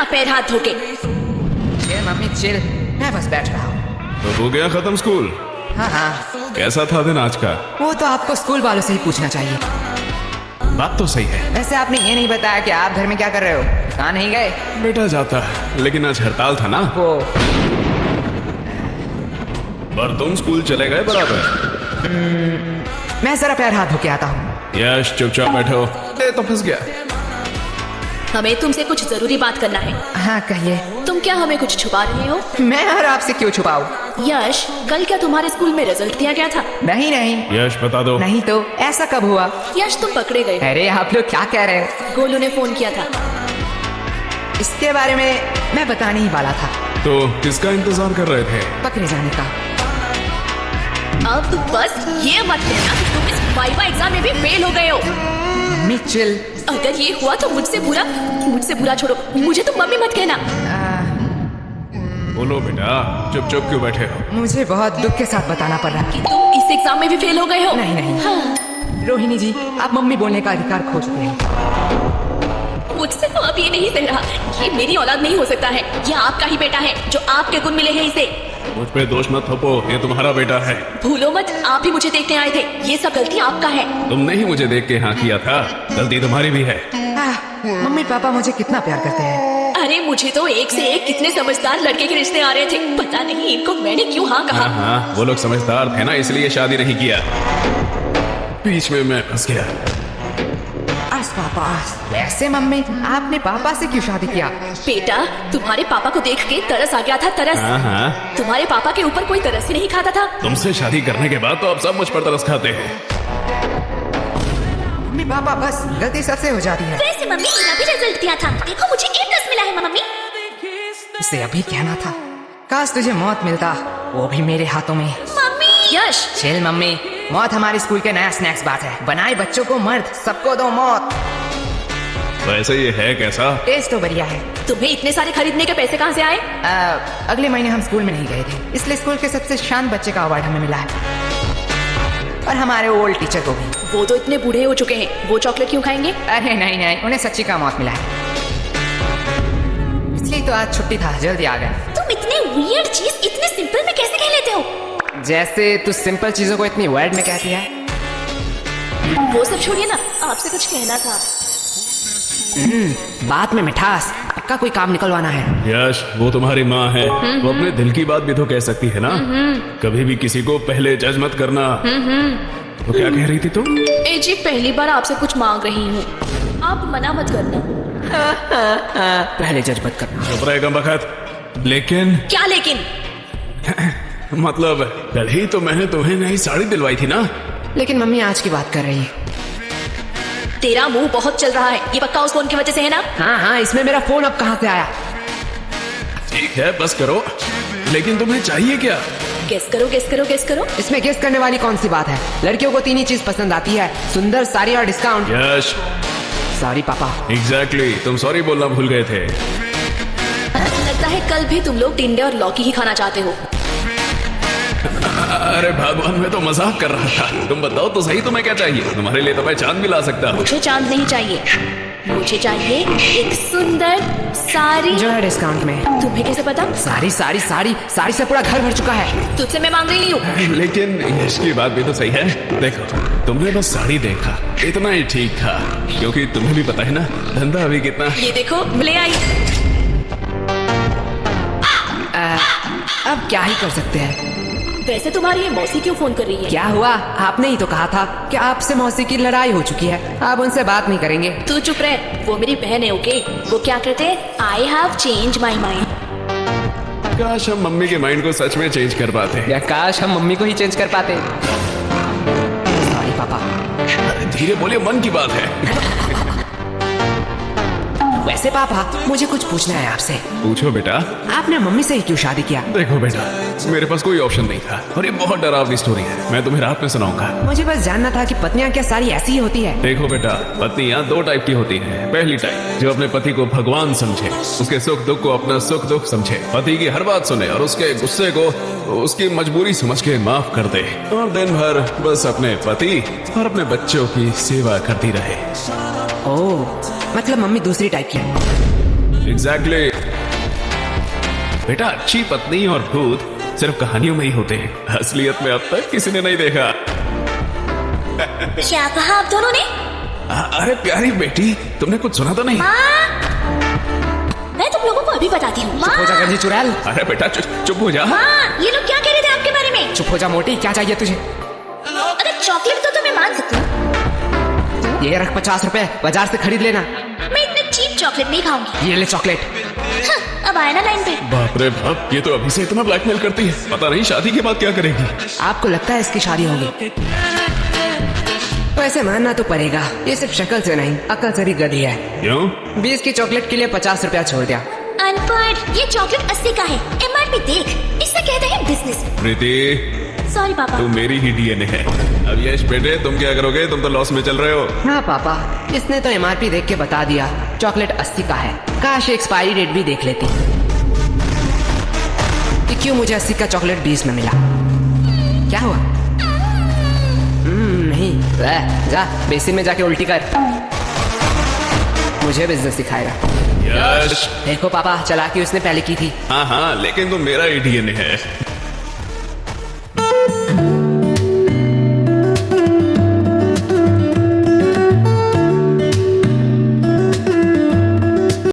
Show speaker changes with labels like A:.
A: ना पैर हाथ धो के।
B: चिल मम्मी चिल, मैं बस बैठ रहा हूँ।
C: तो हो गया खत्म स्कूल?
B: हाँ हाँ,
C: कैसा था दिन आज का?
B: वो तो आपको स्कूल वालों से ही पूछना चाहिए।
C: बात तो सही है।
B: वैसे आपने ये नहीं बताया कि आप घर में क्या कर रहे हो? कहाँ नहीं गए?
C: बेटा जाता है, लेकिन आज हड़ताल था ना।
B: वो
C: पर तुम स्कूल चले गए बराबर।
B: मैं जरा पैर हाथ धो के आता हूँ।
C: यश चुपचाप बैठो। ये तो फंस गया।
A: हमें तुमसे कुछ जरूरी बात करना है।
B: हाँ कहिए।
A: तुम क्या हमें कुछ छुपा रहे हो?
B: मैं और आपसे क्यों छुपाऊं?
A: यश, कल क्या तुम्हारे स्कूल में रिजल्ट दिया गया था?
B: नहीं नहीं
C: यश बता दो।
B: नहीं तो ऐसा कब हुआ?
A: यश, तुम पकड़े गए।
B: अरे आप लोग क्या कह रहे हो?
A: गोलू ने फोन किया था।
B: इसके बारे में मैं बताने ही वाला था।
C: तो किसका इंतजार कर रहे थे?
B: पकड़े जाने का।
A: अब बस ये मत कहना कि तुम इस वाइवा एग्जाम में भी फेल हो गए हो।
B: Mummy chill.
A: अगर ये हुआ तो मुझसे बुरा छोड़ो, मुझे तुम मम्मी मत कहना।
C: बोलो बेटा, चुप चुप क्यों बैठे हो?
B: मुझे बहुत दुख के साथ बताना पड़ रहा है
A: कि तुम इस एग्जाम में भी फेल हो गए हो।
B: नहीं नहीं
A: हाँ।
B: रोहिणी जी, आप मम्मी बोलने का अधिकार खो चुके हैं।
A: मुझसे तो अब ये नहीं सह रहा। ये मेरी औलाद नहीं हो सकता है। ये आपका ही बेटा है, जो आपके गुण मिले हैं इसे।
C: मुझ पे दोष मत थोपो, ये तुम्हारा बेटा है।
A: भूलो मत, आप ही मुझे देखने आए थे। ये सब गलती आपका है।
C: तुमने ही मुझे देख के हाँ किया था, गलती तुम्हारी भी है।
B: मम्मी पापा मुझे कितना प्यार करते हैं।
A: अरे मुझे तो एक से एक कितने समझदार लड़के के रिश्ते आ रहे थे। पता नहीं इनको मैंने क्यों हाँ कहा।
C: हाँ, वो लोग समझदार थे ना, इसलिए शादी नहीं किया। बीच में मैं फंस गया।
B: पापा, वैसे मम्मी आपने पापा से क्यों शादी किया?
A: बेटा, तुम्हारे पापा को देख के तरस आ गया था। तरस।
C: हाँ।
A: तुम्हारे पापा के ऊपर कोई तरस ही नहीं खाता था।
C: तुमसे शादी करने के बाद तो अब सब मुझ पर तरस खाते हैं।
B: मम्मी पापा, बस गलती सबसे हो जाती है।
A: वैसे मम्मी, मेरा भी रिजल्ट दिया था। देखो मुझे A+ मिला है मम्मी।
B: इसे अभी कहना था। काश तुझे मौत मिलता, वो भी मेरे हाथों में।
A: मम्मी। यश,
B: चिल मम्मी, मौत हमारे स्कूल के नया स्नैक्स बात है। बनाए बच्चों को मर्द, सबको दो मौत।
C: वैसे ये है कैसा?
B: टेस्ट तो बढ़िया है।
A: तुम्हें इतने सारे खरीदने के पैसे कहाँ से आए?
B: अगले महीने हम स्कूल में नहीं गए थे, इसलिए स्कूल के सबसे शांत बच्चे का अवार्ड हमें मिला है। और हमारे ओल्ड टीचर को भी।
A: वो तो इतने बूढ़े हो चुके हैं, वो चॉकलेट क्यों खाएंगे?
B: अरे नहीं नहीं, उन्हें सच्ची का मौत मिला है, इसलिए तो आज छुट्टी था, जल्दी आ गए।
A: तुम इतने वियर्ड चीज इतने सिंपल में कैसे कह लेते हो?
B: जैसे तू सिंपल चीजों को इतनी वर्ड में कहती है।
A: वो सब छोड़िए ना, आपसे कुछ कहना था।
B: बात में मिठास, पक्का कोई काम निकलवाना है।
C: यश, वो तुम्हारी माँ है, वो अपने दिल की बात भी तो कह सकती है ना। कभी भी किसी को पहले जज मत करना। तो क्या कह रही थी तुम?
A: ए जी, पहली बार आपसे कुछ मांग रही हूँ, आप मना मत करना।
B: पहले जज मत करना।
C: चुप रहेगा बखत। लेकिन
A: क्या लेकिन?
C: मतलब कल ही तो मैंने तुम्हें नई साड़ी दिलवाई थी ना।
B: लेकिन मम्मी आज की बात कर रही है।
A: तेरा मुंह बहुत चल रहा है, ये पक्का उस फोन की वजह से है ना?
B: हाँ हाँ, इसमें मेरा फोन अब कहाँ से आया?
C: ठीक है, बस करो। लेकिन तुम्हें चाहिए क्या?
A: गेस करो गेस करो गेस करो।
B: इसमें गेस करने वाली कौन सी बात है? लड़कियों को तीन ही चीज पसंद आती है, सुंदर, साड़ी और डिस्काउंट।
C: यश,
B: सॉरी पापा।
C: एग्जैक्टली, तुम सॉरी बोलना भूल गए थे।
A: लगता है कल भी तुम लोग टिंडे और लौकी ही खाना चाहते हो।
C: अरे भगवान, मैं तो मजाक कर रहा था। तुम बताओ तो सही, तुम्हें क्या चाहिए? तुम्हारे लिए तो मैं चांद भी ला सकता हूँ।
A: मुझे चांद नहीं चाहिए, मुझे चाहिए एक सुंदर साड़ी
B: जो है डिस्काउंट में।
A: तुम्हें कैसे पता?
B: साड़ी साड़ी साड़ी साड़ी से पूरा घर भर चुका है।
A: तुझसे मैं मांग रही हूँ।
C: लेकिन यश की बात भी तो सही है। देखो, तुमने बस साड़ी देखा, इतना ही ठीक था, क्योंकि तुम्हें भी पता है ना धंधा अभी कितना।
A: ये देखो, ले आई।
B: अब क्या ही कर सकते हैं।
A: वैसे तुम्हारी ये मौसी क्यों फोन कर रही है?
B: क्या हुआ? आपने ही तो कहा था कि आपसे मौसी की लड़ाई हो चुकी है, आप उनसे बात नहीं करेंगे।
A: तू चुप रह, वो मेरी बहन है। ओके, वो क्या कहते हैं? I have change my mind.
C: काश हम मम्मी के माइंड को सच में चेंज कर पाते।
B: या काश हम मम्मी को ही चेंज कर पाते। सॉरी पापा।
C: धीरे बोलिए, मन की बात है।
B: वैसे पापा, मुझे कुछ पूछना है आपसे।
C: पूछो बेटा।
B: आपने मम्मी से ही क्यों शादी किया?
C: देखो बेटा, मेरे पास कोई ऑप्शन नहीं था और ये बहुत डरावनी स्टोरी है, मैं तुम्हें रात में सुनाऊंगा।
B: मुझे बस जानना था कि पत्नियां क्या सारी ऐसी ही होती है?
C: देखो बेटा, पत्नियां दो टाइप की होती हैं। पहली टाइप जो अपने पति को भगवान समझे, उसके सुख दुख को अपना सुख दुख समझे, पति की हर बात सुने और उसके गुस्से को उसकी मजबूरी समझ के माफ कर दे, और दिन भर बस अपने पति और अपने बच्चों की सेवा करती रहे।
B: ओह, मतलब मम्मी दूसरी टाइप की है।
C: एग्जैक्टली। बेटा, अच्छी पत्नी और भूत सिर्फ कहानियों में ही होते हैं, असलियत में अब तक किसी ने नहीं देखा।
A: क्या कहा आप दोनों ने?
C: अरे प्यारी बेटी, तुमने कुछ सुना तो नहीं?
A: मैं तुम लोगों को अभी बताती हूँ।
B: चुप हो जा गंजी चुड़ैल।
C: अरे बेटा चुप हो जा।
A: ये लोग क्या कह रहे थे आपके बारे में?
B: चुप हो जा मोटी, क्या चाहिए तुझे?
A: अरे चॉकलेट तो मैं मान सकती हूँ।
B: ये रख 50 रुपए, बाजार से खरीद लेना।
A: मैं इतने चीप चॉकलेट नहीं खाऊंगी।
B: ये ले चॉकलेट।
A: हाँ, अब आया ना लाइन पे।
C: बाप रे बाप, ये तो अभी से इतना ब्लैकमेल करती है, पता नहीं शादी के बाद क्या करेगी।
B: आपको लगता है इसकी शादी होगी? वैसे मानना तो पड़ेगा, ये सिर्फ शक्ल से नहीं अकल से भी गधी है।
C: क्यों?
B: 20 की चॉकलेट के लिए 50 रुपया छोड़ दिया।
A: अनपढ़, ये चॉकलेट 80 का है। MRP देख, इसे कहते हैं बिजनेस।
C: प्रीति,
A: सॉरी पापा।
C: तू मेरी ही डीएनए है। अब यश बेटे, तुम क्या करोगे? तुम तो लॉस में चल रहे हो।
B: हाँ पापा, इसने तो MRP देख के बता दिया, चॉकलेट 80 का है। काश एक्सपायरी डेट भी देख लेती कि क्यों मुझे 80 का चॉकलेट 20 में मिला। क्या हुआ? नहीं, जा बेसिन में जाके उल्टी कर। मुझे बिजनेस सिखाएगा।
C: यश,
B: देखो पापा, चालाकी उसने पहले की थी।
C: हाँ हाँ, लेकिन तुम मेरा ही डीएनए है।